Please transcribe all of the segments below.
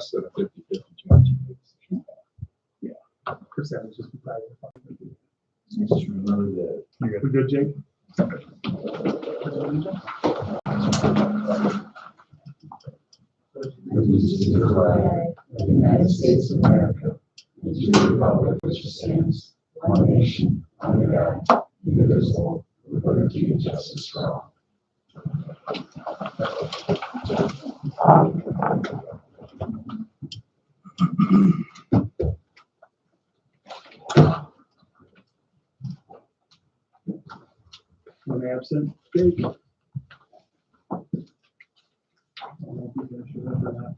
less than a 50-50 chance. Yeah, percentage is private. Just remember that. We good, Jake? Allegiance to the flag of the United States of America, and to the republic which stands, one nation, under God, indivisible, with liberty and justice for all. One absent, Jake. I don't know if you can show up or not.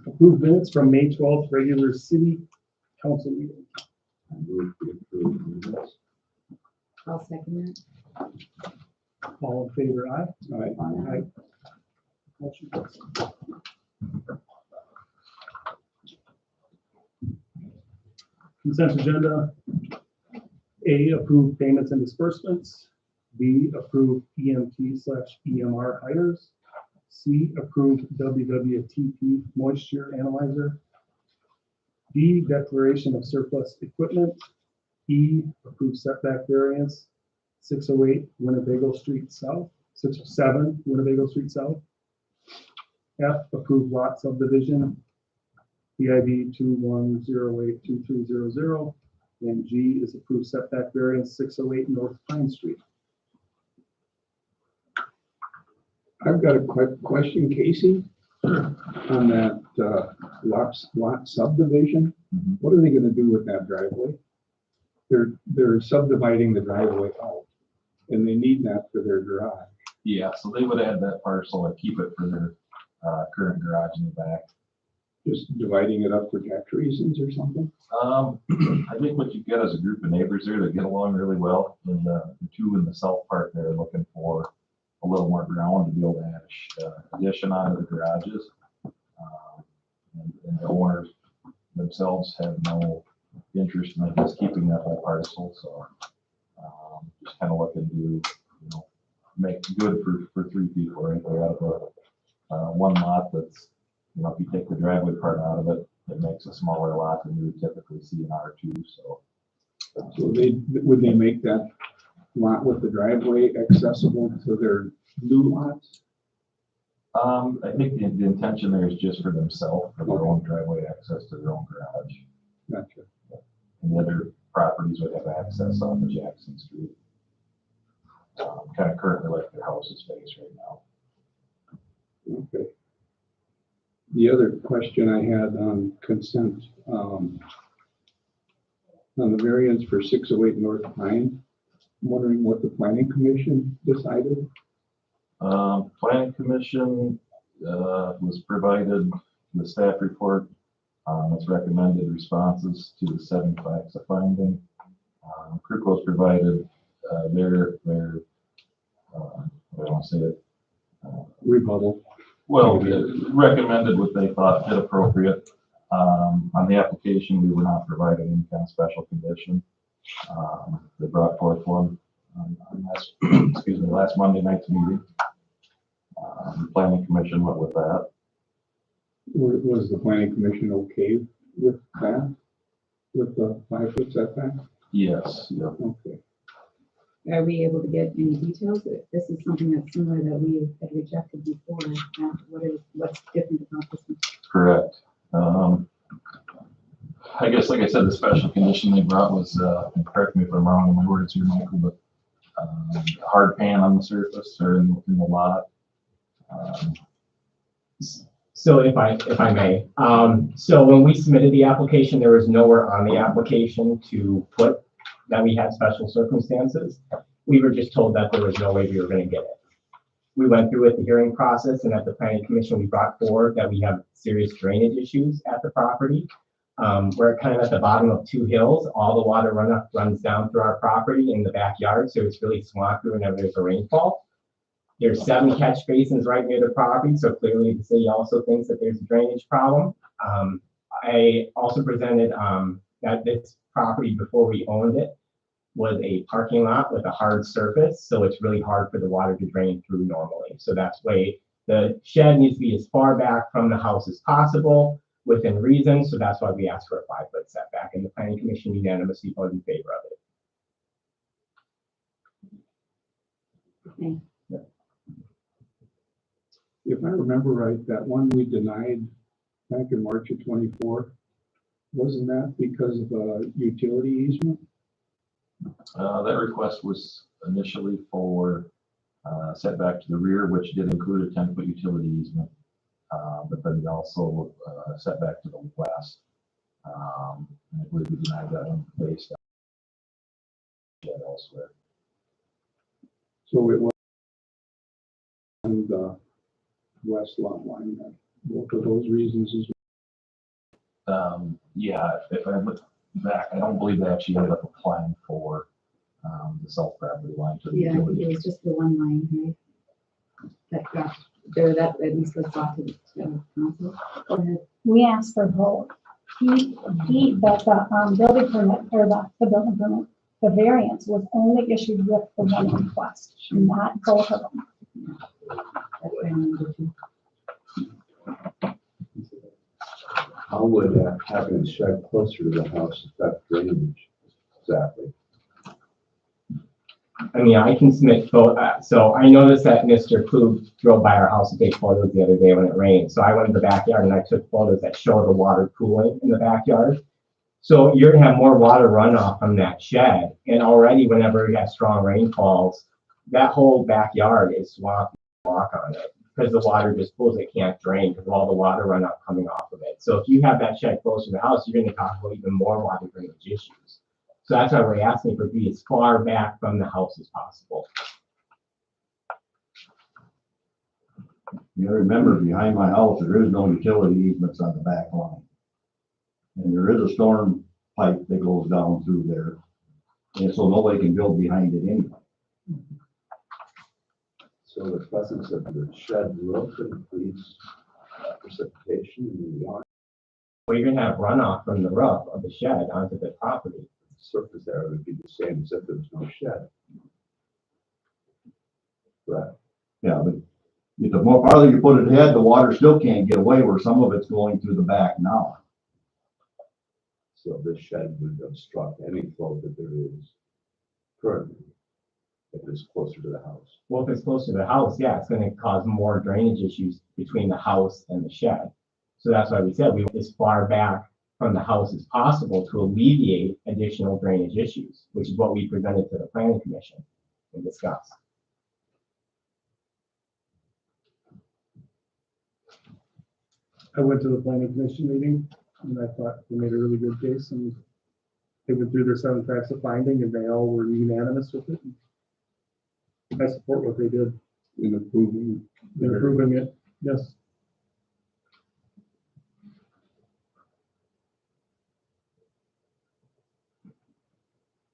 Approved minutes from May 12th, regular city council meeting. I move to approve the minutes. I'll second that. All in favor, aye? Aye. Motion passes. Consent agenda. A, approve payments and disbursements. B, approve EMT/EMR hires. C, approve WWTP moisture analyzer. D, declaration of surplus equipment. E, approve setback variance, 608 Winnebago Street South, 607 Winnebago Street South. F, approve lot subdivision, PID 21082300. And G is approved setback variance, 608 North Pine Street. I've got a quick question, Casey, on that lot subdivision. What are they gonna do with that driveway? They're subdividing the driveway out, and they need that for their garage. Yeah, so they would add that parcel and keep it for their current garage in the back. Just dividing it up for tax reasons or something? I think what you get is a group of neighbors there that get along really well. And the two in the south part, they're looking for a little more ground to be able to add addition onto the garages. And the owners themselves have no interest in, I guess, keeping that whole parcel. So just kind of looking to, make good for three people right there out of one lot that's, if you take the driveway part out of it, it makes a smaller lot than you would typically see in R2. So Would they make that lot with the driveway accessible to their new lots? I think the intention there is just for themselves, for their own driveway access to their own garage. Gotcha. And the other properties would have access on the Jackson Street. Kind of currently like their house is faced right now. Okay. The other question I had on consent, on the variance for 608 North Pine, I'm wondering what the planning commission decided. Planning commission was provided the staff report. It's recommended responses to the 7 facts of finding. Creek was provided their I don't want to say it. Rebuttal. Well, recommended what they thought fit appropriate. On the application, we were not provided any kind of special condition. They brought forth one on last Monday night's meeting. The planning commission went with that. Was the planning commission okay with that? With the 5-foot setback? Yes, yeah. Okay. Are we able to get any details? This is something that's similar that we had rejected before. What's different about this one? Correct. I guess, like I said, the special condition they brought was, and correct me if I'm wrong in my words here, Michael, but hard pan on the surface or in the lot. So if I may, so when we submitted the application, there was nowhere on the application to put that we had special circumstances. We were just told that there was no way we were going to get it. We went through with the hearing process, and at the planning commission, we brought forward that we have serious drainage issues at the property. We're kind of at the bottom of 2 hills. All the water runs down through our property in the backyard, so it's really swampy whenever there's a rainfall. There's 7 catch basins right near the property, so clearly the city also thinks that there's a drainage problem. I also presented that this property, before we owned it, was a parking lot with a hard surface, so it's really hard for the water to drain through normally. So that's why the shed needs to be as far back from the house as possible within reason, so that's why we asked for a 5-foot setback, and the planning commission unanimously voted in favor of it. Okay. If I remember right, that one we denied back in March of '24, wasn't that because of a utility easement? That request was initially for setback to the rear, which did include a 10-foot utility easement. But then also setback to the west. I believe we denied that one based on elsewhere. So it was on the west lot line, then. Both of those reasons is Yeah, if I look back, I don't believe they actually ended up applying for the south property line to the Yeah, I think utility. it was just the one line, right? That got, there, that at least was brought to the council. Go ahead. We asked for both. The building permit, or the building permit, the variance was only issued with the one request, not both of them. That's what I remember too. How would having a shed closer to the house affect drainage exactly? I mean, I can submit so I noticed that Mr. Klug drove by our house to take photos the other day when it rained. So I went in the backyard and I took photos that show the water cooling in the backyard. So you're gonna have more water runoff from that shed. And already whenever you have strong rainfalls, that whole backyard is swamped, walk on it. Because the water just pools, it can't drain because of all the water runoff coming off of it. So if you have that shed close to the house, you're gonna talk about even more water drainage issues. So that's why we're asking for it to be as far back from the house as possible. You remember, behind my house, there is no utility easements on the back line. And there is a storm pipe that goes down through there. And so nobody can build behind it anyway. So the presence of the shed roof increase precipitation in the yard, Well, you're gonna have runoff from the roof of the shed onto the property. surface area would be the same as if there was no shed. Correct. Yeah, but if the more farther you put it ahead, the water still can't get away where some of it's going through the back now. So this shed would obstruct any flow that there is currently if it's closer to the house. Well, if it's close to the house, yeah, it's gonna cause more drainage issues between the house and the shed. So that's why we said we want as far back from the house as possible to alleviate additional drainage issues, which is what we presented to the planning commission and discussed. I went to the planning commission meeting and I thought they made a really good case and they went through their 7 facts of finding and they all were unanimous with it. I support what they did in approving. in approving it, yes.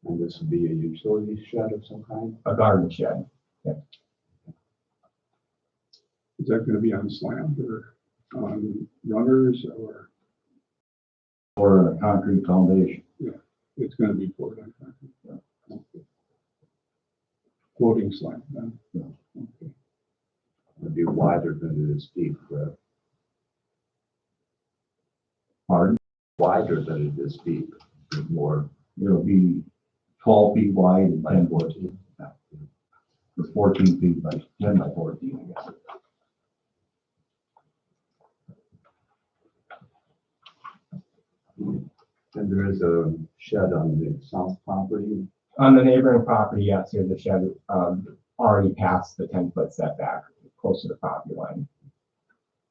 And this would be a utility shed of some kind? A garden shed. Is that gonna be on slant or on runners, or Or in a concrete foundation. it's gonna be poured on concrete? Okay. Floating slant then? Okay. It'd be wider than it is deep, correct? Pardon? Wider than it is deep, more. It'll be 12 feet wide and 10 foot. Yeah. It's 14 feet by 10 by 14, I guess. And there is a shed on the south property. On the neighboring property, yes, there's a shed, already past the 10-foot setback, close to the property line.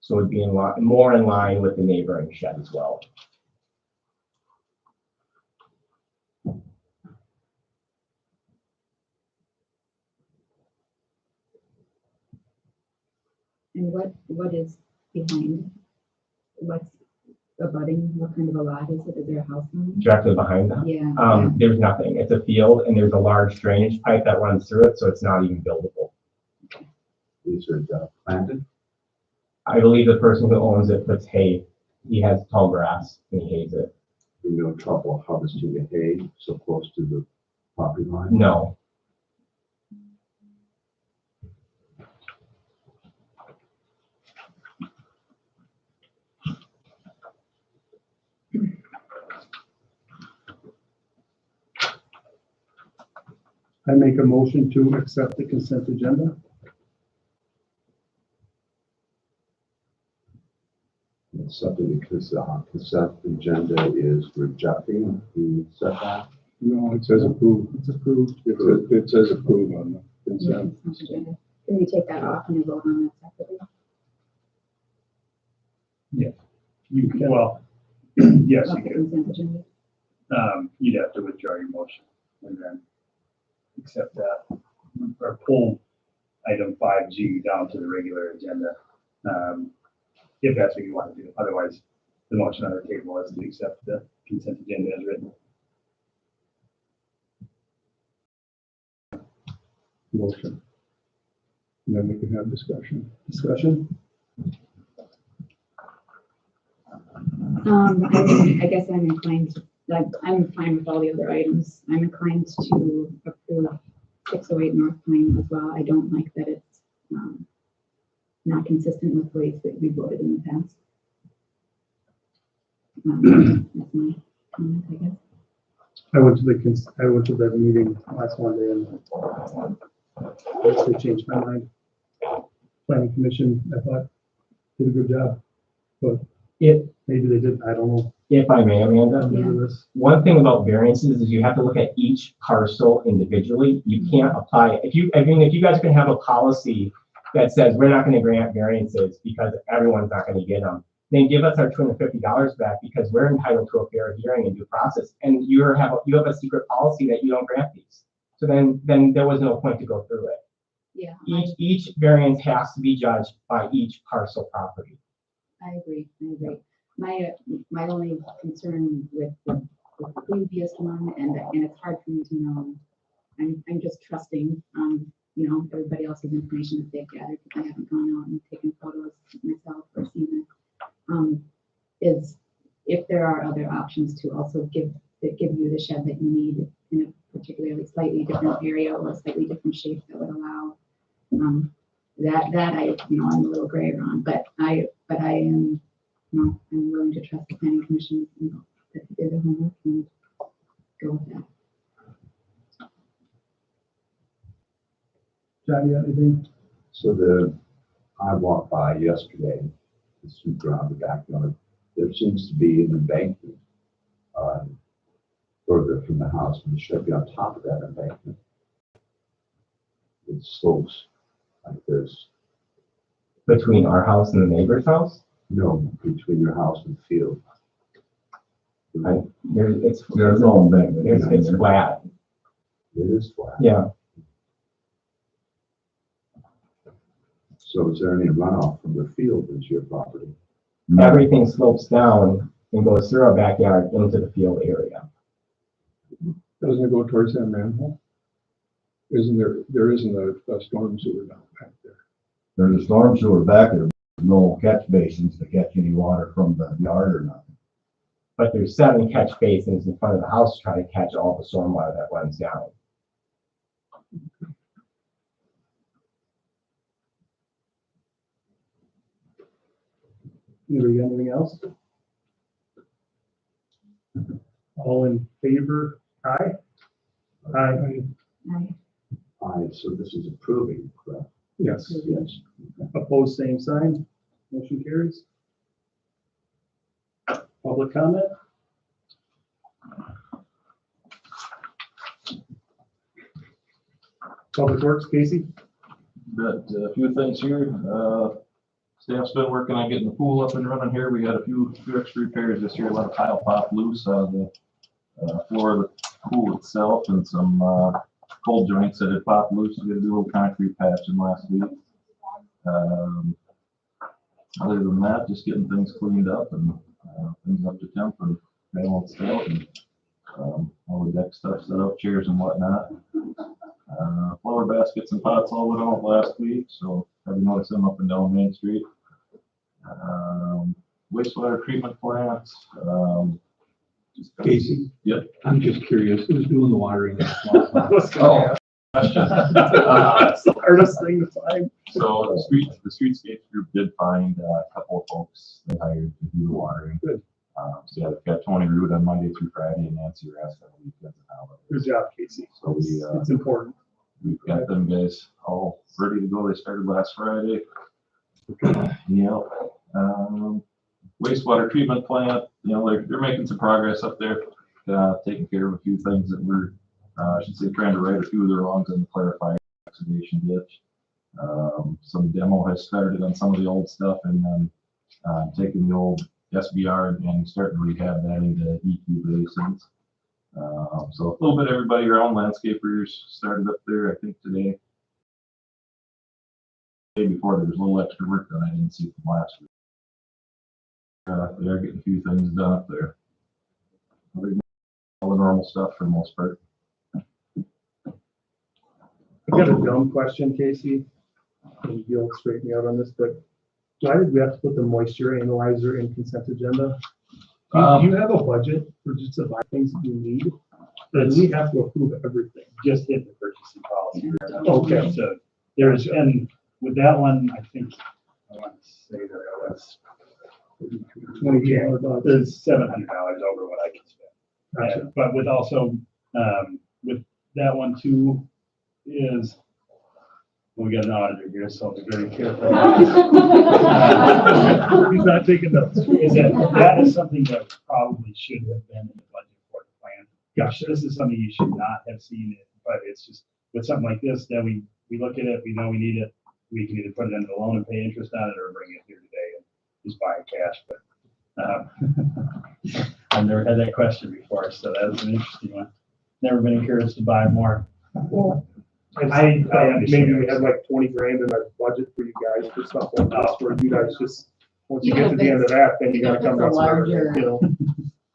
So it'd be in line, more in line with the neighboring shed as well. And what is behind? What's abutting? What kind of a lot is it? Is there a house on Directly behind that. it? Yeah. There's nothing. It's a field and there's a large drainage pipe that runs through it, so it's not even buildable. These are planted. I believe the person who owns it puts hay. He has tall grass and he hays it. You no trouble harvesting the hay so close to the property line? No. I make a motion to accept the consent agenda. Something because the consent agenda is rejecting the setback. No, it says approve. It's approved. It says approve on the consent. Consent agenda. Can we take that off and vote on that separately? You can, well, yes, Off you the can. consent agenda? You'd have to withdraw your motion and then accept that, or pull item 5G down to the regular agenda. If that's what you want to do. Otherwise, the motion on the table is to accept the consent agenda as written. Motion. And then we can have discussion. Discussion? I guess I'm inclined to, like, I'm fine with all the other items. I'm inclined to approve 608 North Pine as well. I don't like that it's, not consistent with ways that we voted in the past. That's my comment, I guess. I went to the meeting last Monday and they changed my mind. Planning Commission, I thought, did a good job, but If, maybe they didn't, I don't know. if I may, Amanda, Under this. one thing about variances is you have to look at each parcel individually. You can't apply, if you guys can have a policy that says we're not gonna grant variances because everyone's not gonna get them, then give us our $250 back because we're entitled to a fair hearing and due process. And you have a secret policy that you don't grant these. So then there was no point to go through it. Yeah, Each variance has to be judged by each parcel property. I agree. My only concern with the previous one, and it's hard for me to know, I'm just trusting, everybody else's information that they've gathered, because I haven't gone out and taken photos myself or seen it, is if there are other options to also give you the shed that you need in a particularly slightly different area or a slightly different shape that would allow, that I'm a little gray on, but I am, I'm willing to trust the planning commission, that they did their homework and go with that. John, you have anything? So I walked by yesterday, the super around the backyard, there seems to be an embankment further from the house, and it should be on top of that embankment. It slopes like this. Between our house and the neighbor's house, No, between your house and the field. There's no embankment. it's flat, It is flat. yeah. So is there any runoff from the field into your property? Everything slopes down and goes through our backyard into the field area. Doesn't it go towards that manhole? There isn't a storm sewer down back there. There's a storm sewer back there, no catch basins to catch any water from the yard or nothing. But there's 7 catch basins in front of the house to try to catch all the storm water that runs down. Anybody got anything else? All in favor? Aye? Aye. Aye, so this is approving, correct? Yes. Yes. Opposed, same sign. Motion carries. Public comment? Public Works, Casey? But a few things here, staff's been working on getting the pool up and running here. We had a few extra repairs this year, a lot of tile popped loose out of the floor of the pool itself and some cold joints that had popped loose. We had to do a little concrete patching last week. Other than that, just getting things cleaned up and things up to temp and balanced out and all the deck stuff set up, chairs and whatnot. Flower baskets and pots all went out last week, so probably noticed them up and down Main Street. Wastewater treatment plants, Casey? Yep. I'm just curious, who's doing the watering? in the small I pond? was gonna ask. That's the hardest thing to find. So the streetscape group did find a couple of folks they hired to do the watering. Good. So yeah, they've got Tony Root on Monday through Friday and Nancy Rask on the weekends and holidays. Good job, Casey. So we, It's important. we've got them guys all ready to go. They started last Friday. Yep. Wastewater treatment plant, they're making some progress up there, taking care of a few things that we're, I should say, trying to right a few of the wrongs in the clarifier excavation ditch. Some demo has started on some of the old stuff and then taking the old SBR and starting to rehab that into EQ basins. So a little bit everybody around, landscapers started up there, I think today. Day before there was a little extra work done I didn't see from last week. They are getting a few things done up there. Other than all the normal stuff for the most part. I've got a dumb question, Casey, and you'll straighten me out on this, but why did we have to put the moisture analyzer in consent agenda? Do you have a budget for just to buy things that you need? Or do we have to approve everything? Just hit the purchasing policy. Okay. So there's, and with that one, I think, I want to say that it was $2,800. there's $700 over what I can spend. Gotcha. But with also, with that one too, is, we got an auditor here, so be very careful. He's not taking notes. Is that is something that probably should have been in the budget for the plan. Gosh, this is something you should not have seen it, but it's just, with something like this, then we look at it, we know we need it, we can either put it into the loan and pay interest on it, or bring it here today and just buy it cash, but, I've never had that question before, so that was an interesting one. Never been encouraged to buy more. Well, I maybe understand. we had like 20 grand in our budget for you guys for stuff like this, where you guys just, once you Even get to if the end of that, then you even gotta if come it's a up with, larger- you know.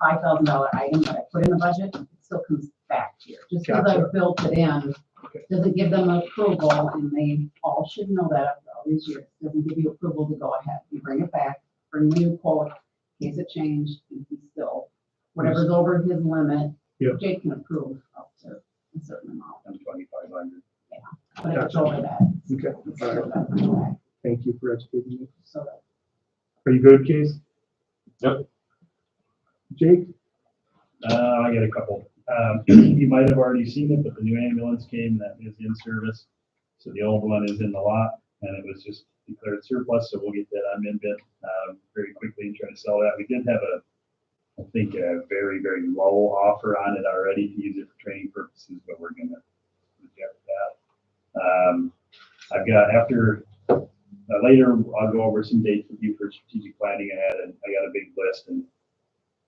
$5,000 item that I put in the budget, it still comes back here. Just because Gotcha. I've built it in, Okay. doesn't give them approval, and they all should know that after all these years. Doesn't give you approval to go ahead. You bring it back, bring the new quote, in case it changed, and he's still, whatever's over his limit, Yep. Jake can approve up to a certain amount. And 2,500. But if it's Gotcha. over that, Okay, it's all still right. got to come back. Thank you for educating me. So that Are you good, Case? Yep. Jake? I got a couple. You might have already seen it, but the new ambulance came, that is in service. So the old one is in the lot, and it was just declared surplus, so we'll get that on min bid very quickly and try to sell that. We did have I think a very, very low offer on it already to use it for training purposes, but we're gonna reject that. I've got later, I'll go over some dates with you for strategic planning ahead, and I got a big list, and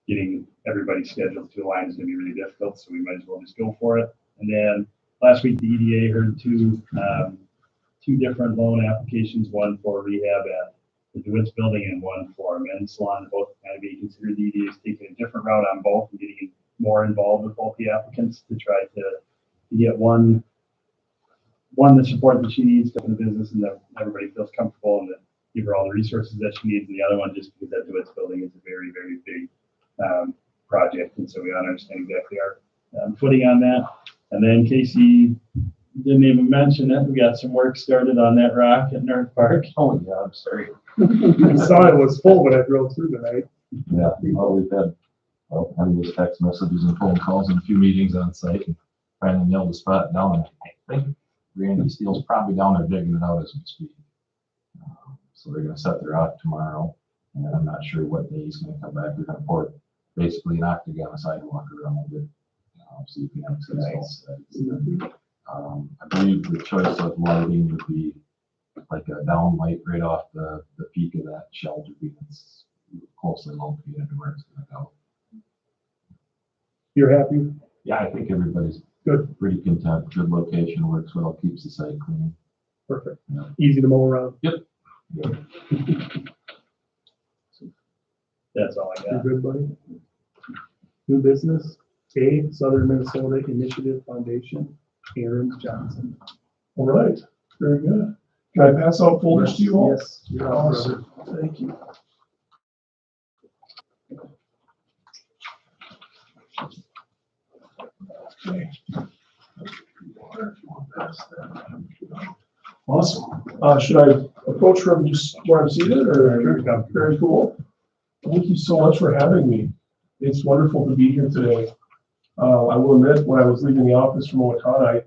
getting everybody's schedule to align is gonna be really difficult, so we might as well just go for it. And then last week, the EDA heard two different loan applications, one for rehab at the DeWitt's building and one for a men's salon. Both kind of being considered. The EDA is taking a different route on both and getting more involved with both the applicants to try to get one the support that she needs in the business and that everybody feels comfortable and that give her all the resources that she needs. And the other one, just because that DeWitt's building is a very, very big project. And so we don't understand exactly our footing on that. And then Casey didn't even mention it. We got some work started on that rock at North Park. Oh, yeah, I'm sorry. I saw it was full when I drove through tonight. Yeah, well, we've had, endless text messages and phone calls and a few meetings on site and finally nailed the spot down. And I think Randy Steele's probably down there digging it out as we speak. So they're gonna set their rock tomorrow, and I'm not sure what day he's gonna come back. We're gonna pour basically an octagon sidewalk around it. So you can access all sides. I believe the choice of lighting would be like a down light right off the peak of that shelter, because it's closely located to where it's gonna go. You're happy? Yeah, I think everybody's Good. pretty content. Good location, works well, keeps the site clean. Perfect. Yeah. Easy to mow around. That's all I You're got. good, buddy? New business, A, Southern Minnesota Initiative Foundation, Aaron Johnson. All right, very good. Can I pass out folders to you all? Yes, you're on, brother. Thank you. Okay. Awesome. Should I approach from just where I'm seated or? Very cool. Thank you so much for having me. It's wonderful to be here today. I will admit, when I was leaving the office from Owatonna,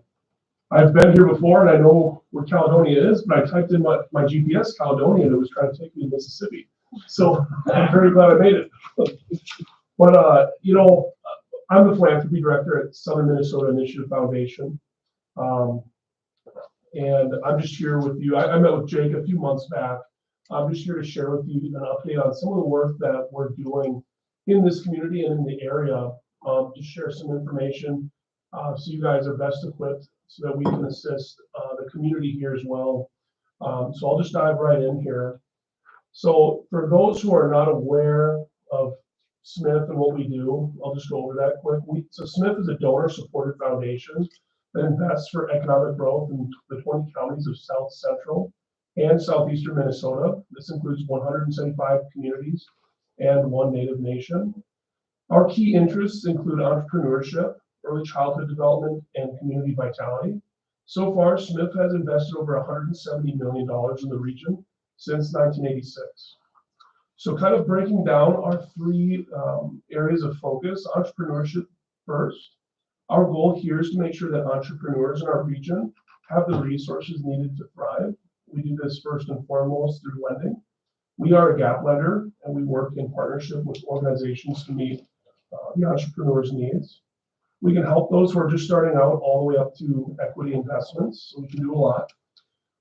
I've been here before and I know where Caledonia is, but I typed in my GPS Caledonia and it was trying to take me to Mississippi. So I'm very glad I made it. But, you know, I'm the philanthropy director at Southern Minnesota Initiative Foundation. And I'm just here with you. I met with Jake a few months back. I'm just here to share with you an update on some of the work that we're doing in this community and in the area. Just share some information so you guys are best equipped so that we can assist the community here as well. So I'll just dive right in here. So for those who are not aware of SMIF and what we do, I'll just go over that quick. So SMIF is a donor-supported foundation that invests for economic growth in the 20 counties of South Central and Southeastern Minnesota. This includes 175 communities and 1 Native nation. Our key interests include entrepreneurship, early childhood development, and community vitality. So far, SMIF has invested over $170 million in the region since 1986. So kind of breaking down our 3 areas of focus, entrepreneurship first. Our goal here is to make sure that entrepreneurs in our region have the resources needed to thrive. We do this first and foremost through lending. We are a gap lender and we work in partnership with organizations to meet the entrepreneurs' needs. We can help those who are just starting out all the way up to equity investments, so we can do a lot.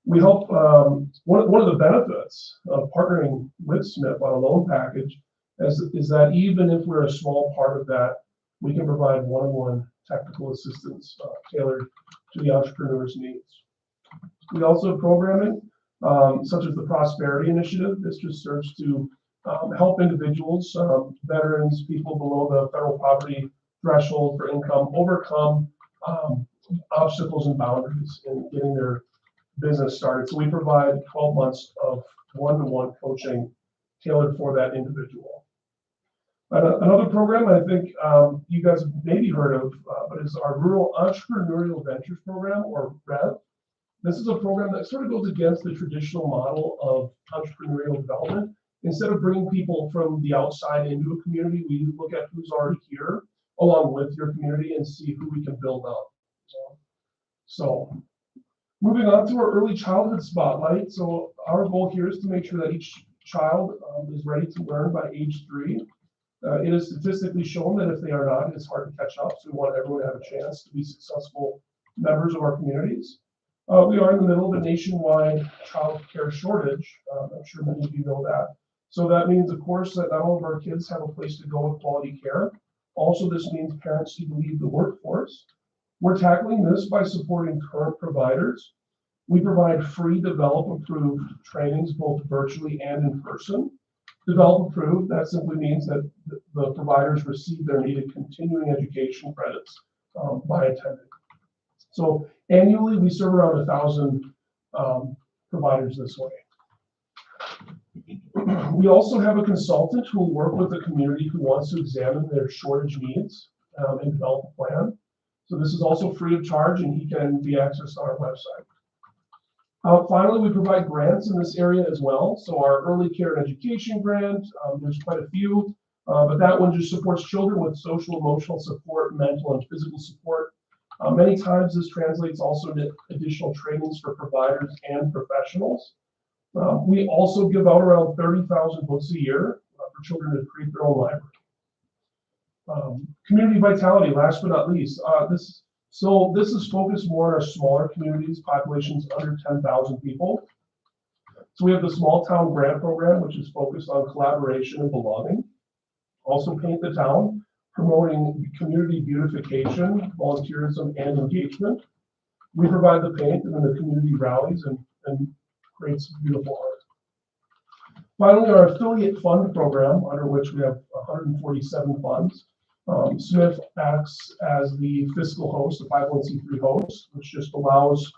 We help, one of the benefits of partnering with SMIF on a loan package is that even if we're a small part of that, we can provide one-on-one technical assistance tailored to the entrepreneur's needs. We also have programming such as the Prosperity Initiative. This just serves to help individuals, veterans, people below the federal poverty threshold for income, overcome obstacles and boundaries in getting their business started. So we provide 12 months of one-to-one coaching tailored for that individual. Another program I think you guys have maybe heard of, but is our Rural Entrepreneurial Ventures Program, or REV. This is a program that sort of goes against the traditional model of entrepreneurial development. Instead of bringing people from the outside into a community, we look at who's already here along with your community and see who we can build up. So moving on to our early childhood spotlight. So our goal here is to make sure that each child is ready to learn by age 3. It is statistically shown that if they are not, it's hard to catch up. So we want everyone to have a chance to be successful members of our communities. We are in the middle of a nationwide child care shortage. I'm sure many of you know that. So that means, of course, that not all of our kids have a place to go with quality care. Also, this means parents need to leave the workforce. We're tackling this by supporting current providers. We provide free develop-approved trainings, both virtually and in person. Develop-approved, that simply means that the providers receive their needed continuing education credits by attending. So annually, we serve around 1,000 providers this way. We also have a consultant who will work with the community who wants to examine their shortage needs and develop a plan. So this is also free of charge and he can be accessed on our website. Finally, we provide grants in this area as well. So our early care and education grant, there's quite a few, but that one just supports children with social, emotional support, mental and physical support. Many times this translates also to additional trainings for providers and professionals. We also give out around 30,000 books a year for children to create their own library. Community vitality, last but not least. This is focused more on our smaller communities, populations under 10,000 people. So we have the Small Town Grant Program, which is focused on collaboration and belonging. Also Paint the Town, promoting community beautification, volunteerism, and engagement. We provide the paint and then the community rallies and creates beautiful art. Finally, our affiliate fund program, under which we have 147 funds. SMIF acts as the fiscal host, the 501c3 host, which just allows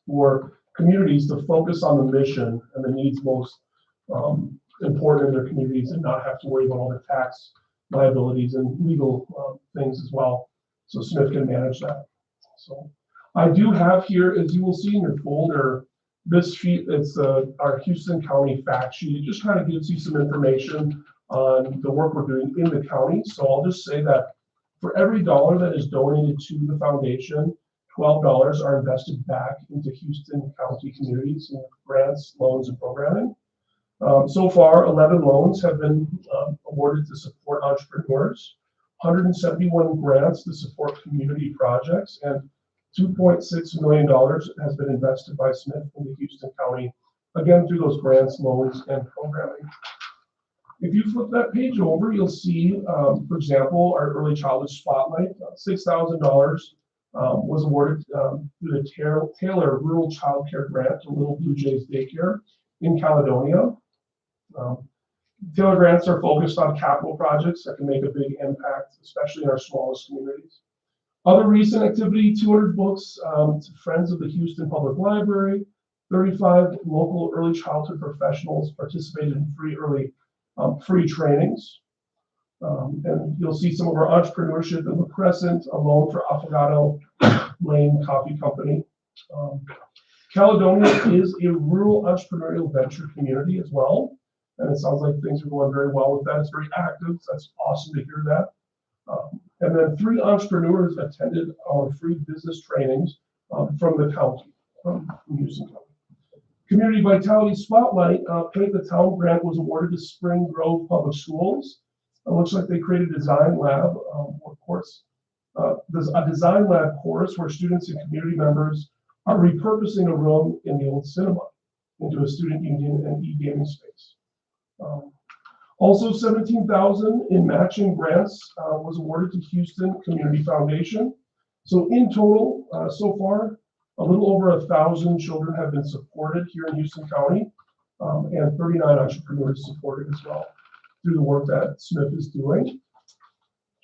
for communities to focus on the mission and the needs most important in their communities and not have to worry about all the tax liabilities and legal things as well. so Smith can manage that. So I do have here, as you will see in your folder, this sheet, it's our Houston County fact sheet. It just kind of gives you some information on the work we're doing in the county. So I'll just say that for every dollar that is donated to the foundation, $12 are invested back into Houston County communities in grants, loans, and programming. So far, 11 loans have been awarded to support entrepreneurs, 171 grants to support community projects, and $2.6 million has been invested by Smith in the Houston County, again, through those grants, loans, and programming. If you flip that page over, you'll see, for example, our early childhood spotlight, $6,000 was awarded through the Taylor Rural Child Care Grant to Little Blue Jays Daycare in Caledonia. Taylor grants are focused on capital projects that can make a big impact, especially in our smallest communities. Other recent activity, 200 books to Friends of the Houston Public Library, 35 local early childhood professionals participated in free trainings. And you'll see some of our entrepreneurship in the Crescent, a loan for Affogato Lane Coffee Company. Caledonia is a rural entrepreneurial venture community as well. And it sounds like things are going very well with that. It's very active. So that's awesome to hear that. And then 3 entrepreneurs attended our free business trainings from the county, from Houston County. Community Vitality Spotlight, Paint the Town grant was awarded to Spring Grove Public Schools. It looks like they created a design lab, there's a design lab course where students and community members are repurposing a room in the old cinema into a student union and e-gaming space. Also, $17,000 in matching grants was awarded to Houston Community Foundation. So in total, so far, a little over 1,000 children have been supported here in Houston County, and 39 entrepreneurs supported as well through the work that Smith is doing.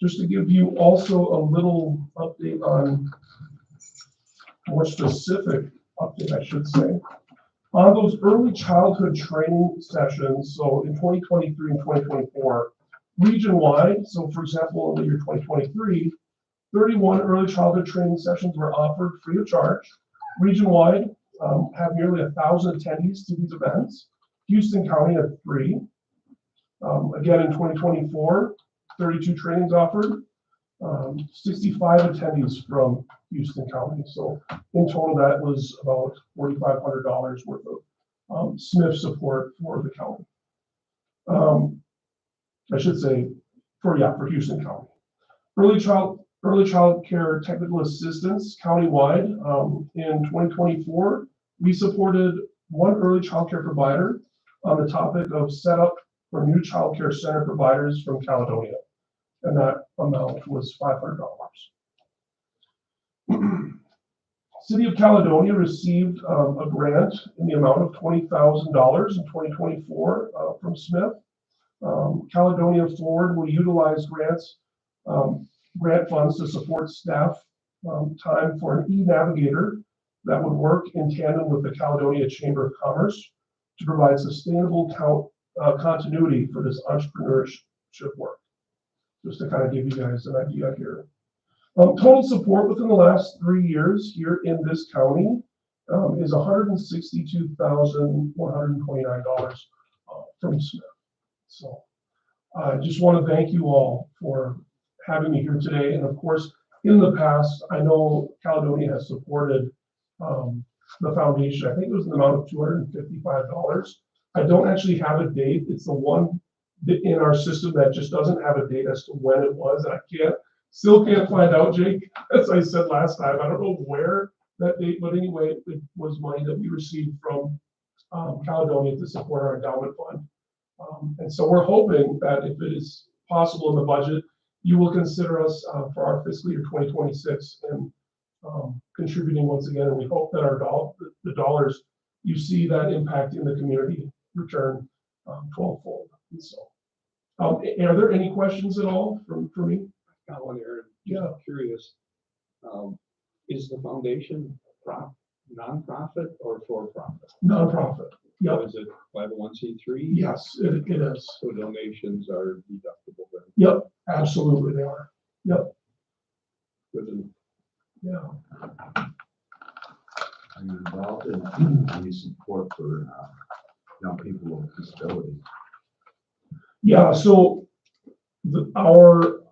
Just to give you also a little update on, more specific update, I should say. On those early childhood training sessions, so in 2023 and 2024, region-wide, so for example, in the year 2023, 31 early childhood training sessions were offered free of charge. Region-wide, have nearly 1,000 attendees to these events. Houston County had 3. Again, in 2024, 32 trainings offered, 65 attendees from Houston County. So in total, that was about $4,500 worth of Smith support for the county. I should say for Houston County. Early child care technical assistance countywide. In 2024, we supported 1 early child care provider on the topic of setup for new child care center providers from Caledonia. And that amount was $500. City of Caledonia received a grant in the amount of $20,000 in 2024 from Smith. Caledonia Forward will utilize grant funds to support staff time for an e-navigator that would work in tandem with the Caledonia Chamber of Commerce to provide sustainable continuity for this entrepreneurship work. Just to kind of give you guys an idea here. Total support within the last 3 years here in this county is $162,129 from Smith. So I just want to thank you all for having me here today. And of course, in the past, I know Caledonia has supported the foundation. I think it was in the amount of $255. I don't actually have a date. It's the one in our system that just doesn't have a date as to when it was. And I still can't find out, Jake. As I said last time, I don't know where that date, but anyway, it was money that we received from Caledonia to support our endowment fund. And so we're hoping that if it is possible in the budget, you will consider us for our fiscal year 2026 and contributing once again. And we hope that the dollars you see that impact in the community return 12-fold. And so, are there any questions at all for me? Got one, Aaron. Yeah. Curious. Is the foundation non-profit or for-profit? Nonprofit. Yep. Is it 501c3? Yes, it is. So donations are deductible then? Yep, absolutely they are. Yep. With Yeah. Are you involved in any support for young people with disabilities? Yeah, so our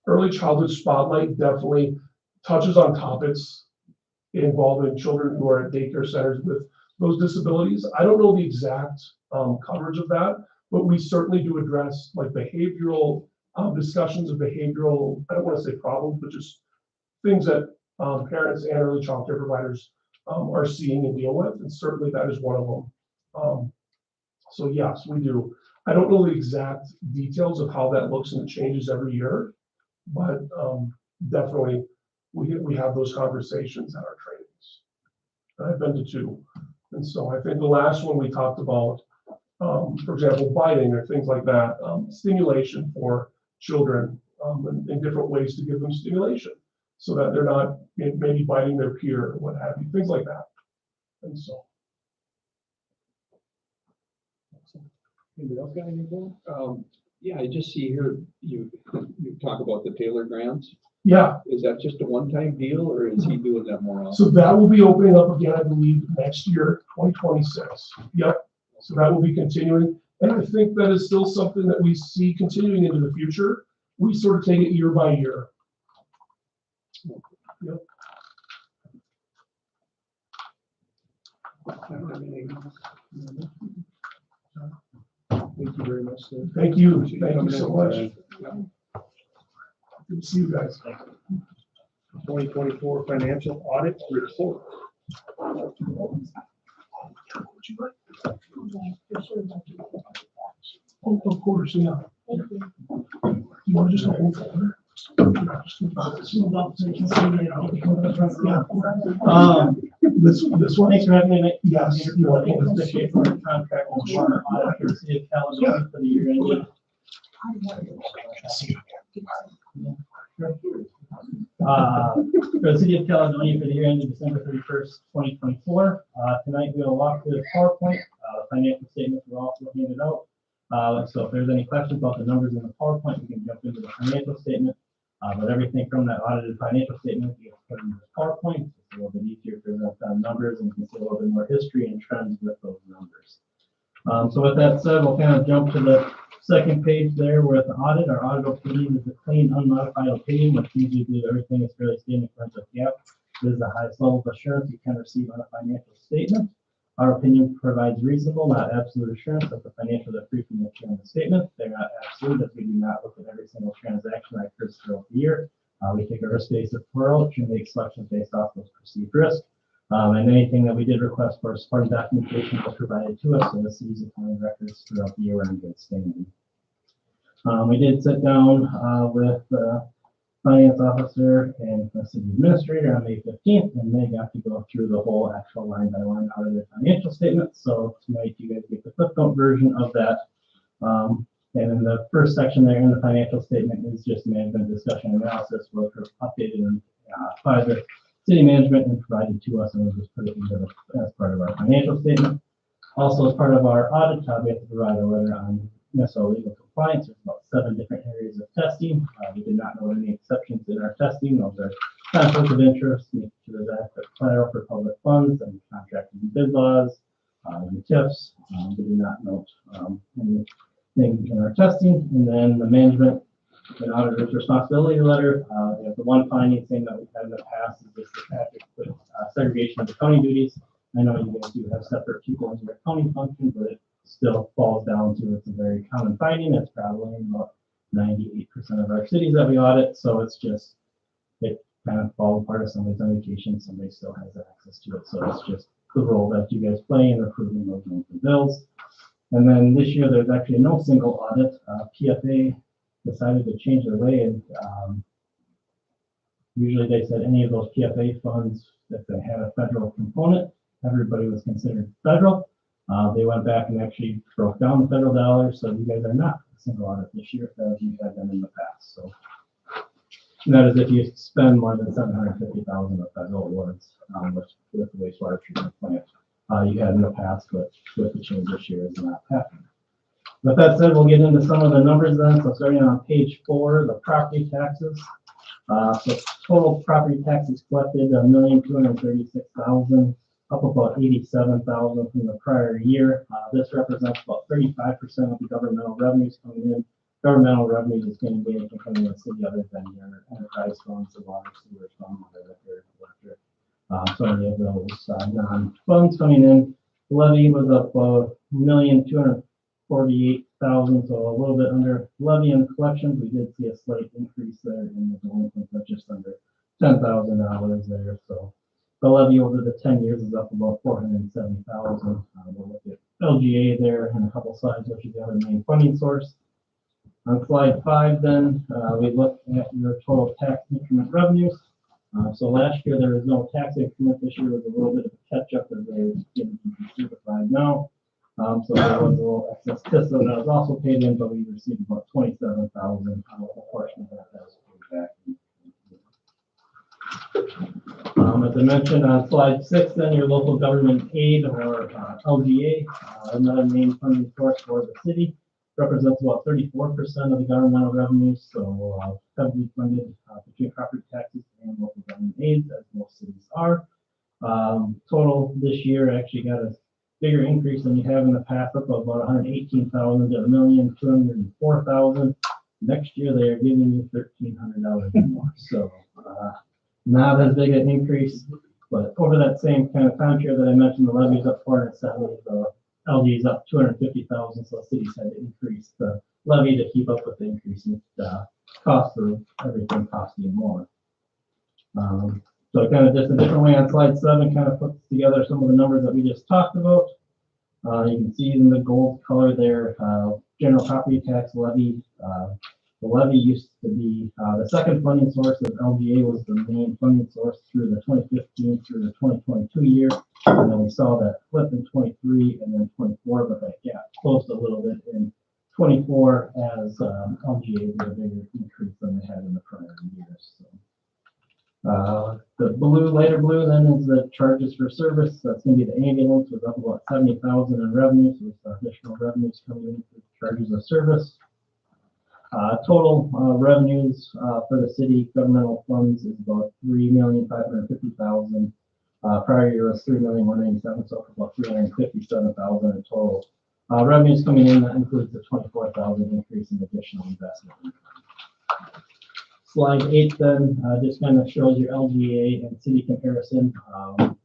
early childhood spotlight definitely touches on topics involving children who are at daycare centers with those disabilities. I don't know the exact coverage of that, but we certainly do address like behavioral discussions of behavioral, I don't want to say problems, but just things that parents and early child care providers are seeing and deal with, and certainly that is one of them. So yes, we do. I don't know the exact details of how that looks and it changes every year, but definitely we have those conversations at our trainings. I've been to 2. And so I think the last one we talked about, for example, biting or things like that, stimulation for children and different ways to give them stimulation so that they're not maybe biting their peer or what have you, things like that. And so. Anybody else got anything? yeah, I just see here, you talk about the Taylor grants. Yeah, Is that just a one-time deal or is he doing that more often? so that will be opening up again, I believe, next year, 2026. Yep, so that will be continuing. And I think that is still something that we see continuing into the future. We sort of take it year by year. Yep. I don't have anything else. Thank you very much, sir. Thank you. Appreciate you Thank you coming so in. much. Yeah. Good to see you guys. 2024 financial audit report. Would you like? Oh, of course, yeah. You want to just hold it? This one? Thanks for having me. Yes. Here for the City for contract with water audit for the city of Caledonia for the year ending. For the city of Caledonia for the year ending December 31st, 2024. Tonight we'll walk through the PowerPoint. Financial statements are also handed out. So if there's any questions about the numbers in the PowerPoint, we can jump into the financial statement. But everything from that audited financial statement gets put into the PowerPoint. It's a little bit easier to present numbers and you can see a little bit more history and trends with those numbers. So with that said, we'll kind of jump to the second page there where the audit, our audit opinion is a clean, unmodified opinion, which means we believe everything is fairly stated in terms of GAAP. This is the highest level of assurance you can receive on a financial statement. Our opinion provides reasonable, not absolute assurance that the financials are free from material in the statement. They're not absolute, as we do not look at every single transaction that occurs throughout the year. We take a risk-based approach and make selections based off those perceived risks. And anything that we did request for supporting documentation was provided to us, so this is accounting records throughout the year were in good standing. We did sit down with the finance officer and the city administrator on May 15th, and they got to go through the whole actual line by line audited financial statement. So tonight you guys get the flip note version of that. And in the first section there in the financial statement is just management discussion analysis, which was updated by the city management and provided to us, and we'll just put it into as part of our financial statement. Also, as part of our audit, we have to provide a letter on NISO legal compliance. There's about 7 different areas of testing. We did not know any exceptions in our testing. Those are conflicts of interest, making sure that the collateral for public funds and contracting and bid laws, and TIFs. We did not note anything in our testing. And then the management and auditor's responsibility letter. We have the one finding thing that we've had in the past is just the package with segregation of accounting duties. I know you guys do have separate people in your accounting function, but it still falls down to it's a very common finding. It's probably in about 98% of our cities that we audit. So it's just, it kind of falls apart if somebody's on vacation, somebody still has access to it. So it's just the role that you guys play in approving those monthly bills. And then this year, there's actually no single audit. PFA decided to change their way, and usually they said any of those PFA funds, if they had a federal component, everybody was considered federal. They went back and actually broke down the federal dollars, so you guys are not a single audit this year as you had been in the past. So that is if you spend more than $750,000 of federal awards with the wastewater treatment plant. You had in the past, but with the change this year, is not happening. With that said, we'll get into some of the numbers then. So starting on page 4, the property taxes. So total property taxes collected, $1,236,000, up about $87,000 from the prior year. This represents about 35% of the governmental revenues coming in. Governmental revenues is going to be coming in the city other than your enterprise funds, the water, sewer fund, electric. So any of those non-funds coming in. Levy was up $1,248,000, so a little bit under levy and collections. We did see a slight increase there in the delinquent, but just under $10,000 there. So the levy over the 10 years is up about $470,000. We'll look at LGA there in a couple slides, which is the other main funding source. On slide 5, then we look at your total tax increment revenues. So last year there was no tax increment. This year was a little bit of a catch up as they're getting certified now. So there was a little excess TISA that was also paid in, but we received about $27,000 out of a portion of that was paid back. As I mentioned on slide 6, then your local government aid or LGA, another main funding source for the city, represents about 34% of the governmental revenues. So heavily funded between property taxes and local government aids, as most cities are. Total this year actually got a bigger increase than you have in the past, up about 118,000 to $1,204,000. Next year they are giving you $1,300 more. So not as big an increase, but over that same kind of time period that I mentioned, the levy is up 470, the LG is up 250,000. So cities had to increase the levy to keep up with the increase in cost of everything costing more. So kind of just a different way on slide 7 kind of puts together some of the numbers that we just talked about. You can see in the gold color there, general property tax levy. The levy used to be the second funding source of LGA was the main funding source through the 2015 through the 2022 year. And then we saw that flip in 23 and then 24, but that gap closed a little bit in 24 as LGA did a bigger increase than they had in the prior years. So. The lighter blue then is the charges for service. That's going to be the ambulance with up about 70,000 in revenues with additional revenues coming in for charges of service. Total revenues for the city governmental funds is about $3,550,000. Prior year was $3,197,000, so about $357,000 in total. Revenues coming in, that includes the $24,000 increase in additional investment. Slide 8 then just kind of shows your LGA and city comparison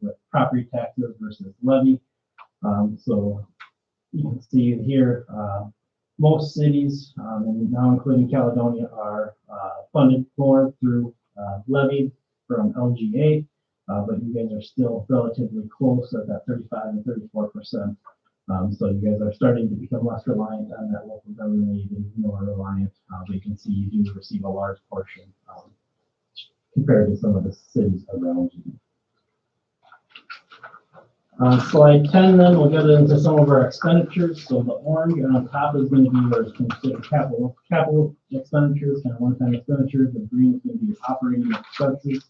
with property taxes versus levy. So you can see here, most cities, and now including Caledonia, are funded more through levy from LGA, but you guys are still relatively close at that 35 and 34%. So you guys are starting to become less reliant on that local government aid and more reliant. We can see you do receive a large portion compared to some of the cities around you. On slide 10, then we'll get into some of our expenditures. So the orange on top is going to be what's considered capital expenditures, kind of one-time expenditures. The green is going to be operating expenses.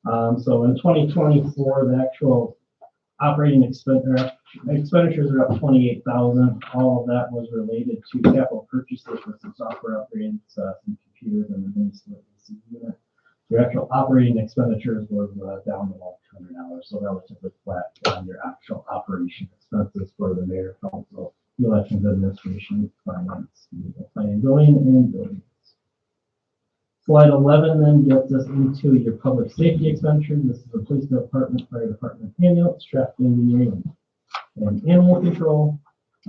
So in 2024, the actual operating expenditures are up 28,000. All of that was related to capital purchases for some software upgrades, some computers, and administrative unit. Your actual operating expenditures was down about $200, so relatively flat on your actual operation expenses for the mayor, council, the elections administration, finance, planning, building, and buildings. Slide 11 then gets us into your public safety expenditures. This is the police department, fire department, ambulance, traffic engineering, and animal control.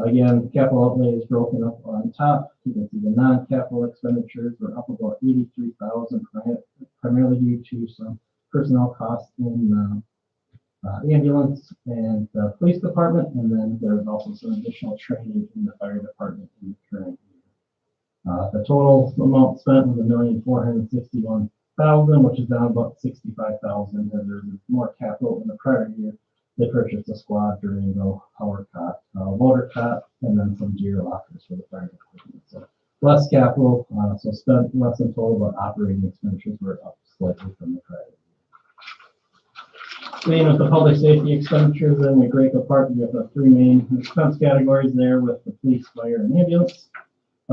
Again, capital outlay is broken up on top. You can see the non-capital expenditures were up about 83,000, primarily due to some personnel costs in ambulance and police department, and then there's also some additional training in the fire department in the current year. The total amount spent was $1,461,000, which is down about $65,000, and there's more capital in the prior year. They purchased a squad, Durango, power cot, motor cot, and then some gear lockers for the fire department. So less capital, so spent less in total, but operating expenditures were up slightly from the prior year. Staying with the public safety expenditures, then we break apart. We have the three main expense categories there with the police, fire, and ambulance.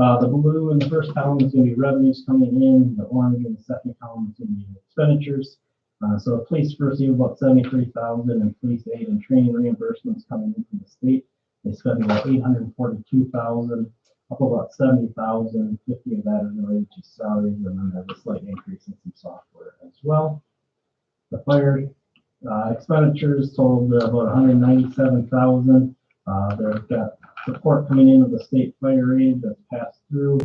The blue in the first column is gonna be revenues coming in, the orange in the second column is gonna be expenditures. So the police received about 73,000 and police aid and training reimbursements coming in from the state. They spent about 842,000, up about 70,000, 50 of that is related to salaries, and then there's a slight increase in some software as well. The fire expenditures totaled about 197,000. They've got support coming in of the state fire aid that's passed through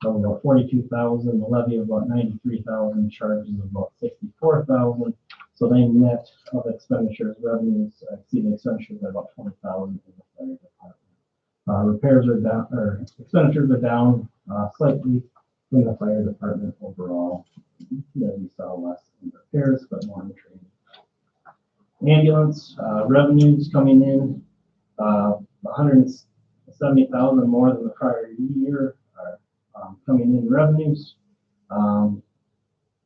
of about 42,000, the levy of about 93,000, charges of about 64,000. So they net of expenditures, revenues exceeding expenditures by about 20,000 in the fire department. Repairs are down, or expenditures are down slightly in the fire department overall. We saw less in repairs, but more in training. Ambulance revenues coming in 170,000 more than the prior year are coming in revenues.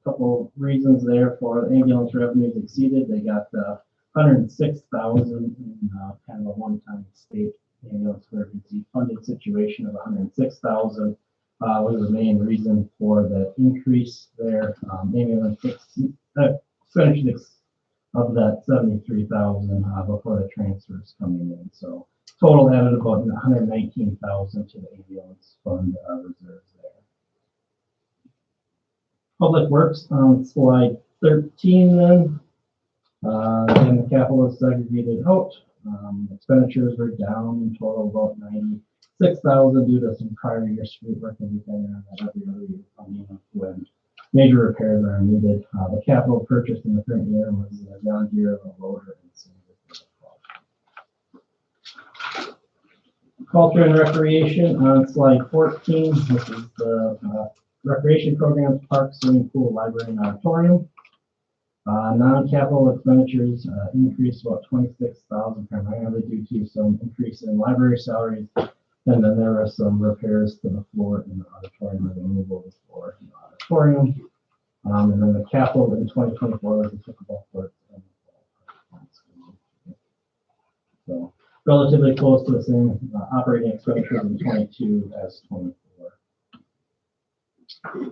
Couple reasons there for ambulance revenues exceeded. They got 106,000 in kind of a one-time state ambulance emergency funded situation of 106,000 was the main reason for the increase there. Ambulance expenditures of that 73,000 before the transfers coming in. So total added about 119,000 to the ambulance fund reserves there. Public Works on slide 13 then. And the capital is segregated out. Expenditures were down in total about 96,000 due to some prior year street work that we've been on that every other year funding when major repairs are needed. The capital purchased in the current year was a John Deere, a loader, and some. Culture and recreation on slide 14, which is the recreation programs, parks, swimming pool, library, and auditorium. Non-capital expenditures increased about 26,000, primarily due to some increase in library salaries, and then there are some repairs to the floor in the auditorium and removal of the floor in the auditorium. And then the capital in 2024 was the pickleball court. So relatively close to the same operating expenditures in 22 as 24.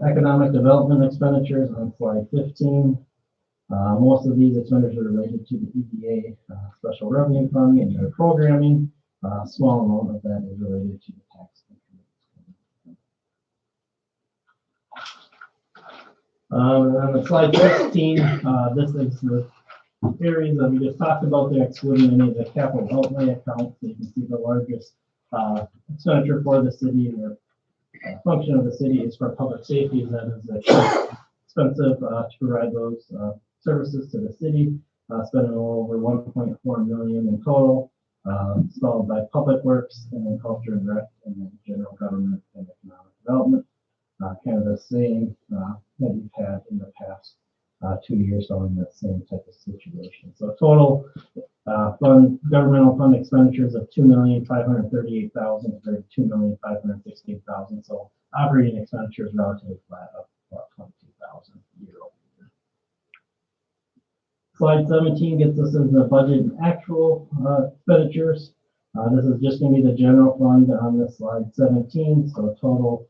Economic development expenditures on slide 15. Most of these expenditures are related to the EDA special revenue fund and their programming. A small amount of that is related to the tax increments. And on slide 16, this is the areas that we just talked about. They're excluding any of the capital outlay accounts. So you can see the largest expenditure for the city and the function of the city is for public safety. That is expensive to provide those services to the city, spending over 1.4 million in total, installed by Public Works and then Culture and Rec and then General Government and Economic Development. Kind of the same that you've had in the past 2 years following that same type of situation. So total governmental fund expenditures of 2,538,000 compared to 2,568,000. So operating expenditures relatively flat, up about 22,000 year over year. Slide 17 gets us into the budget and actual expenditures. This is just going to be the general fund on this slide 17. So total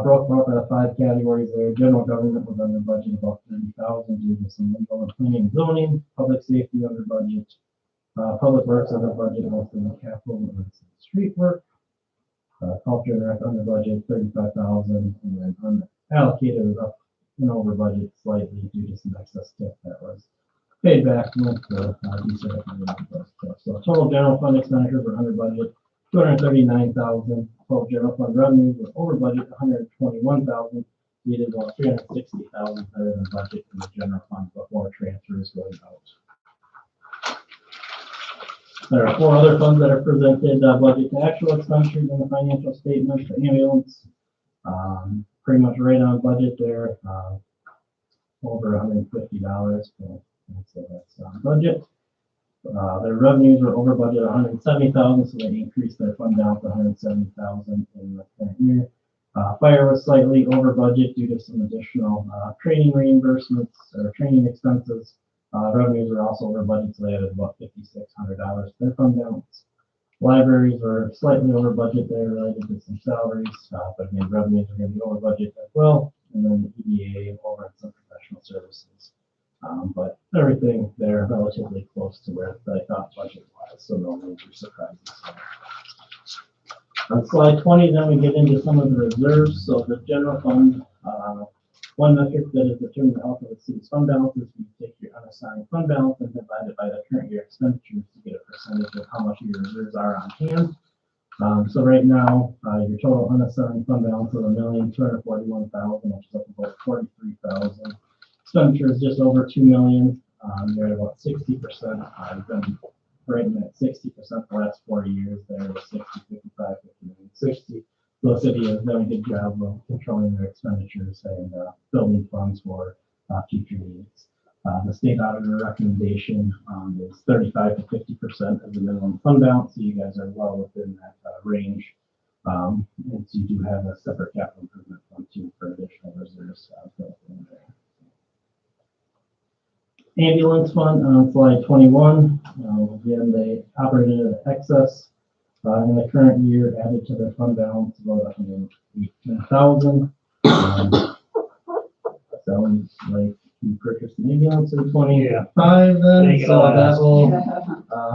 broke up into 5 categories there. General government was under budget about 30,000 due to some legal and planning and zoning. Public safety under budget. Public works under budget, mostly in the capital and street work. Culture and rec under budget 35,000, and then unallocated is up and over budget slightly due to some excess tip that was paid back with the so total general fund expenditures were under budget 239,000. Total general fund revenues were over budget 121,000. We did about 360,000 better than budget in the general fund before transfers going out. There are 4 other funds that are presented budget to actual expenditures in the financial statement. The ambulance, pretty much right on budget there, over $150. So that's on budget. Their revenues were over budget 170,000, so they increased their fund down to 170,000 in the current year. Fire was slightly over budget due to some additional training reimbursements or training expenses. Revenues were also over budget, so they added about $5,600 to their fund balance. Libraries are slightly over budget there related to some salaries, but again, revenues are gonna be over budget as well. And then the EDA over some professional services. But everything there relatively close to where I thought budget was, so no major surprises. On slide 20, then we get into some of the reserves. So the general fund, one metric that is determining the health of the city's fund balance is you take your unassigned fund balance and divide it by the current year expenditures to get a percentage of how much your reserves are on hand. So right now, your total unassigned fund balance is $1,241,000, which is up about $43,000. Expenditure is just over $2 million. You're at about 60%. I've been rating at 60% the last 40 years. There was 60, 55, 59, 60. So the city has done a good job of controlling their expenditures and building funds for future needs. The state auditor recommendation is 35 to 50% of the minimum fund balance. So you guys are well within that range. And so you do have a separate capital improvement fund too for additional reserves built in there. Ambulance fund on slide 21. Again, they operated at excess in the current year, added to their fund balance about $118,000. Sounds like you purchased an ambulance in 25 then, Take it so all that out. will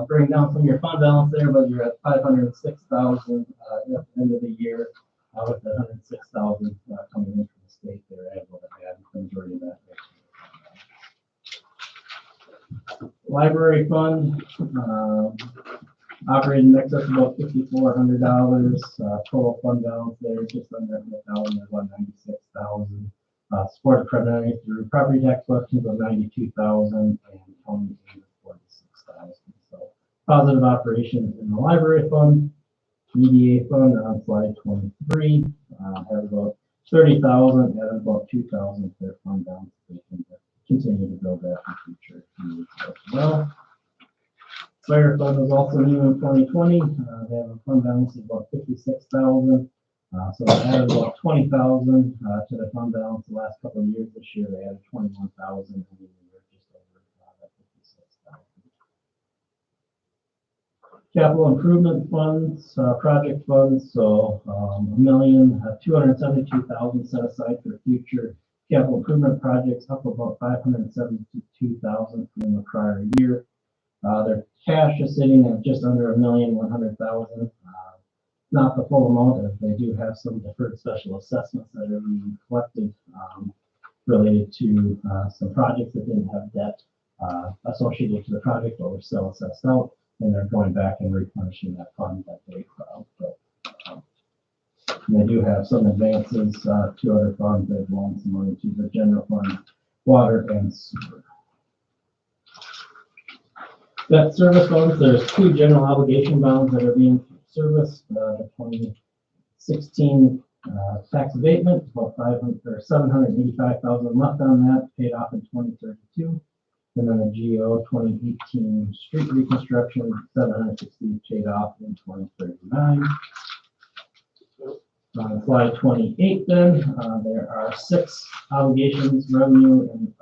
bring down some of your fund balance there, but you're at $506,000 at the end of the year with that $106,000 coming in from the state. They're able to add the majority of that. Library fund, operating in excess of about $5,400. Total fund balance there just under $100,000, $196,000. Support primarily through property tax collections of $92,000 and county aid of $46,000. So positive operations in the library fund. EDA fund on slide 23 has about $30,000 and about $2,000 for their fund balance. They can continue to build that in future needs as well. Fire fund was also new in 2020. They have a fund balance of about $56,000. So they added about $20,000 to the fund balance the last couple of years. This year they added $21,000 and we were just over that $56,000. Capital improvement funds, project funds. So $1,272,000 set aside for future capital improvement projects, up about $572,000 from the prior year. Their cash is sitting at just under $1,100,000. Not the full amount, as they do have some deferred special assessments that are being collected related to some projects that didn't have debt associated to the project, but were still assessed out, and they're going back and replenishing that fund that they built. And they do have some advances to other funds. They've loaned some money to the general fund, water, and sewer. Debt service bonds, there's two general obligation bonds that are being serviced. The 2016 tax abatement, about $785,000 left on that, paid off in 2032. And then the GO 2018 street reconstruction, $760,000 paid off in 2039. On slide 28 then, there are 6 obligations, revenue, and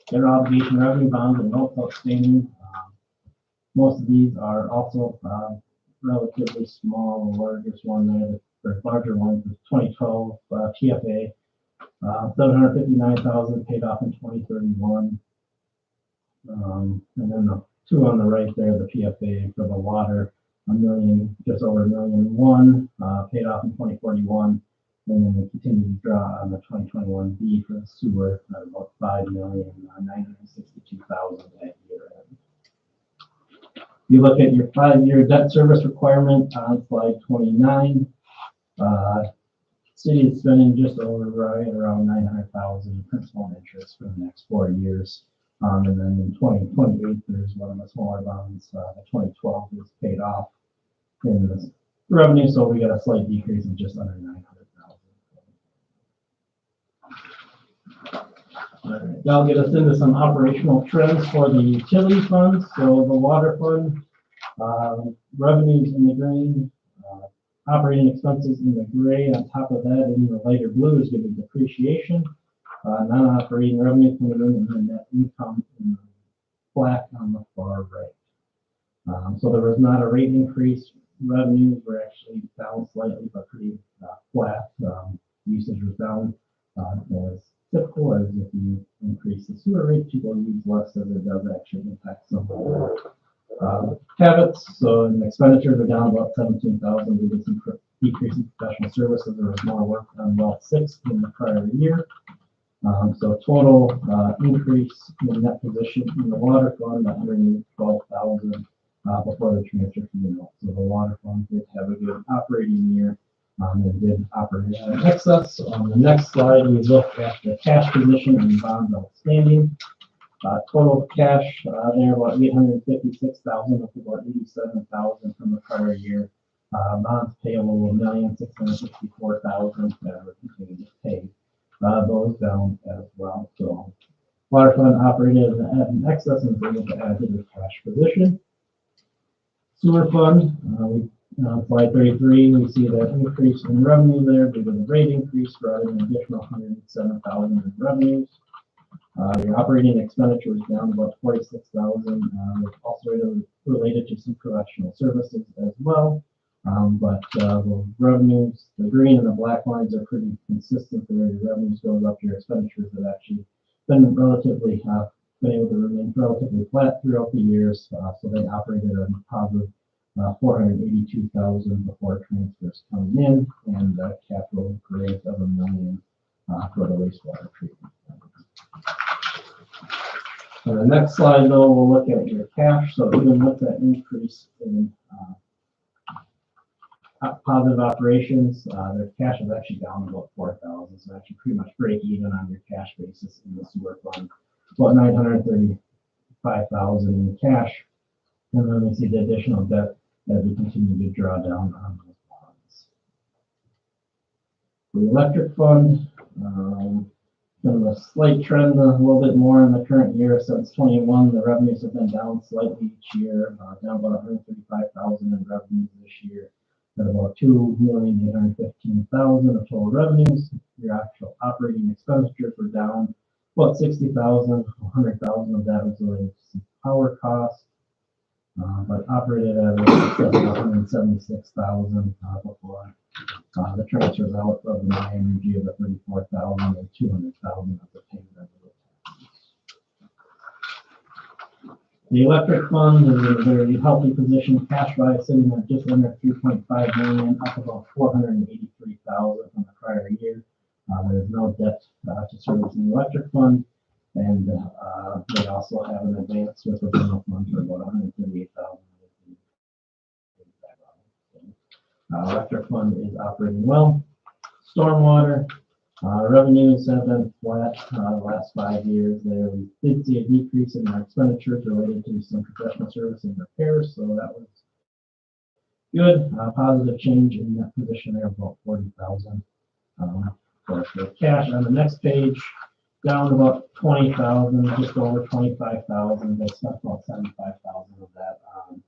general obligation revenue bonds and notes outstanding. Most of these are also relatively small. The largest one there, the larger one, is 2012 TFA, $759,000 paid off in 2031. And then the two on the right there, the PFA for the water, just over $1,000,001, paid off in 2041, and then we continue to draw on the 2021 B for the sewer at about $5,962,000 at year end. You look at your 5-year debt service requirement on slide 29. City is spending just over around $900,000 in principal and interest for the next 4 years. And then in 2028, there's one of the smaller bonds. The 2012 is paid off in the revenue, so we got a slight decrease of just under $900,000. That'll get us into some operational trends for the utility funds. So the water fund, revenues in the green, operating expenses in the gray. On top of that, in the lighter blue is going to be depreciation. Non-operating revenue coming in, and then net income in the black on the far right. So there was not a rate increase. Revenues were actually down slightly, but pretty flat. Usage was down as typical, as if you increase the sewer rate, people use less, as it does actually impact some habits. So in expenditures are down about 17,000 due to some decrease in professional services. There was more work on well 6 in the prior year. So total increase in net position in the water fund, 112,000 before the transfer fee note. So the water fund did have a good operating year and did operate at an excess. So on the next slide, we look at the cash position and bonds outstanding. Total cash there about 856,000, up about 87,000 from the prior year. Bonds payable 1,664,000 that we're continuing to pay. Those down as well. So water fund operated at an excess and was able to add to the cash position. Sewer fund, on slide 33, we see that increase in revenue there due to the rate increase, brought in an additional 107,000 in revenues. Your operating expenditure is down about 46,000, also related to some professional services as well. But the revenues, the green and the black lines are pretty consistent. The way your revenues goes up, your expenditures have actually been able to remain relatively flat throughout the years. So they operated at a positive 482,000 before transfers coming in, and capital growth of $1 million for the wastewater treatment. On the next slide, though, we'll look at your cash. So even with that increase in positive operations, their cash is actually down about 4,000, so actually pretty much break even on your cash basis in the sewer fund. About 935,000 in cash, and then we see the additional debt as we continue to draw down on those bonds. The electric fund, kind of a slight trend, a little bit more in the current year. Since 21, the revenues have been down slightly each year, down about 135,000 in revenues this year. At about 2,815,000 of total revenues. Your actual operating expenditures were down about 60,000, 100,000 of that was related to some power costs, but operated at about 176,000 before the transfers out of the My Energy of the 34,000 and 200,000 of the payment of the taxes. The electric fund is in a very healthy position, cash-wise, sitting at just under 3.5 million, up about 483,000 from the prior year. There is no debt to service in the electric fund, and they also have an advance with the general fund for about 138,000. Electric fund is operating well. Stormwater. Revenues have been flat the last 5 years there. We did see a decrease in our expenditures related to some professional service and repairs, so that was good. Positive change in that position there, about 40,000. For cash on the next page, down about 20,000, just over 25,000. They spent about 75,000 of that on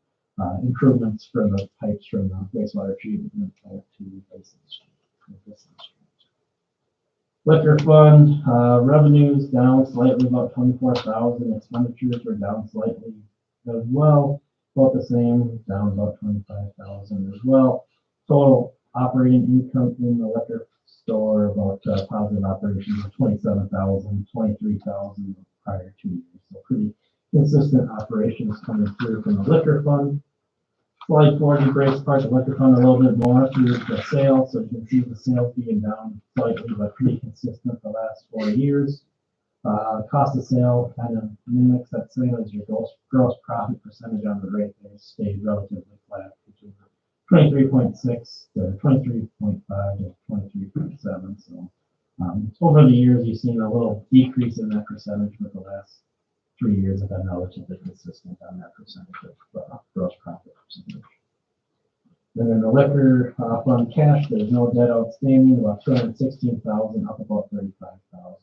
improvements for the pipes from the wastewater treatment plant to Basin Street. Liquor fund, revenues down slightly, about 24,000. Expenditures were down slightly as well, about the same, down about 25,000 as well. Total operating income in the liquor store, about positive operations of 27,000, 23,000 prior 2 years. So pretty consistent operations coming through from the liquor fund. Slide 40 breaks apart the liquor fund a little bit more through the sales. So you can see the sales being down slightly, but pretty consistent the last 4 years. Cost of sale kind of mimics that same as your gross profit percentage on the rate. They stayed relatively flat, between 23.6 to 23.5 to 23.7. So over the years, you've seen a little decrease in that percentage, but the last 3 years have been relatively consistent on that percentage of gross profit percentage. Then in the liquor fund cash, there's no debt outstanding, about 216,000, up about 35,000.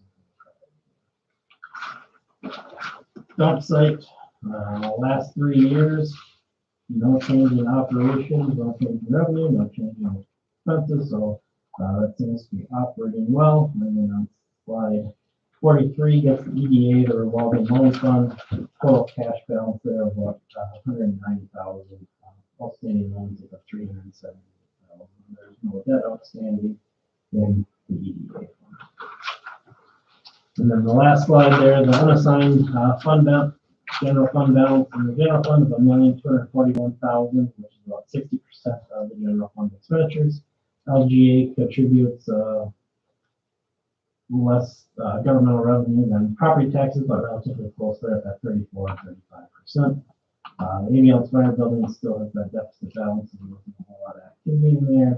Dump site, last 3 years, no change in operations, no change in revenue, no change in expenses, so that seems to be operating well. And then on slide 43 gets the EDA, the revolving loan fund, total cash balance there of about 190,000. Outstanding loans of 370,000. There's no debt outstanding in the EDA fund. And then the last slide there, the unassigned fund balance, general fund balance in the general fund of $1,241,000, which is about 60% of the general fund expenditures. LGA contributes less governmental revenue than property taxes, but relatively close there at 34 and 35%. The ambulance fire building still has that deficit balance, and there's a whole lot of activity in there.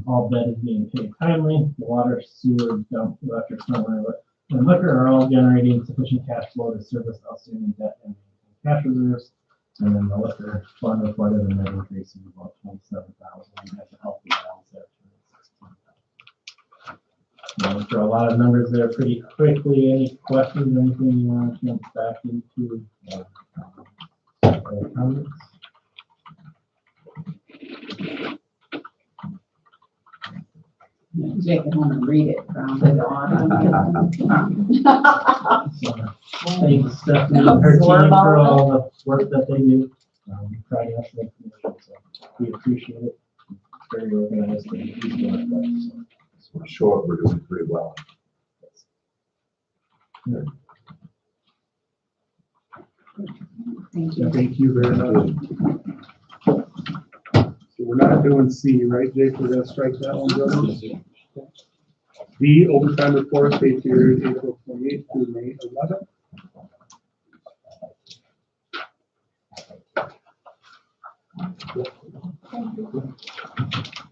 All debt is being paid timely. The water, sewer, dump, electric, snow, and liquor are all generating sufficient cash flow to service outstanding debt and cash reserves. And then the liquor fund reported a net increase of about 27,000. And that's a healthy balance there. Went through a lot of numbers there pretty quickly. Any questions, anything you want to jump back into? Comments? Take it home and read it from the Thanks, Stephanie and her team for all the work that they do. Providing us with information, so we appreciate it. Very organized and easy to work with, so. So in short, we're doing pretty well. Thank you. Thank you very much. So we're not doing C, right, Jake? We're gonna strike that one, brother? D, overtime report, pay period April 28th through May 11th.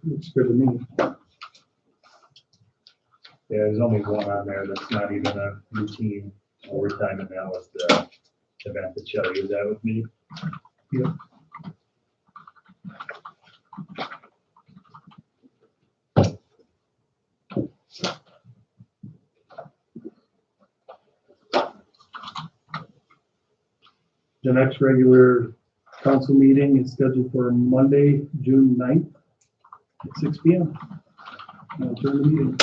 Looks good to me. Yeah, there's only one on there that's not even a routine overtime, and that was the event that Shelley was at with me. Yep. The next regular council meeting is scheduled for Monday, June 9th at 6 p.m. I'll turn the meeting.